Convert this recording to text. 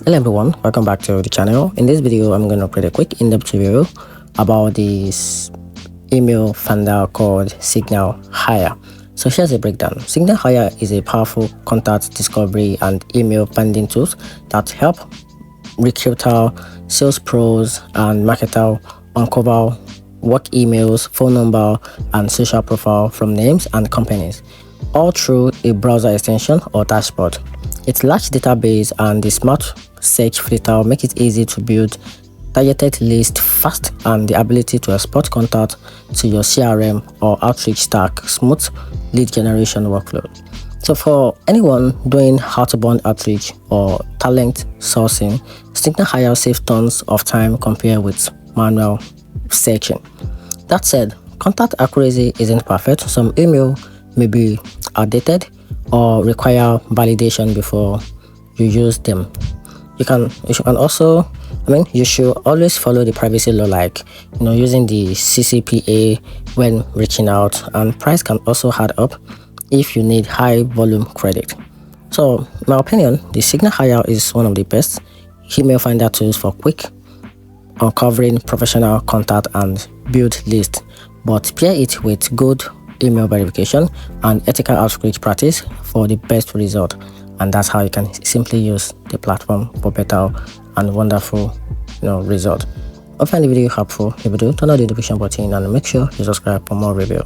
Hello everyone, welcome back to the channel. In this video, I'm going to create a quick in-depth review about this email funnel called SignalHire. So here's a breakdown. SignalHire is a powerful contact discovery and email funding tools that help recruiter, sales pros, and marketer uncover work emails, phone number, and social profile from names and companies, all through a browser extension or dashboard. Its large database and the smart search filter make it easy to build targeted list fast, and the ability to export contact to your CRM or outreach stack smooth lead generation workflow. So for anyone doing outbound outreach or talent sourcing, SignalHire saves tons of time compared with manual searching. That said, contact accuracy isn't perfect. Some email may be outdated or require validation before you use them. You should always follow the privacy law, like using the CCPA when reaching out, and price can also add up if you need high volume credit. So in my opinion, the SignalHire is one of the best email finder tools for quick uncovering professional contact and build list, but pair it with good email verification and ethical outreach practice for the best result. And that's how you can simply use the platform for better and wonderful result. I find the video helpful. If you do, turn on the notification button and make sure you subscribe for more review.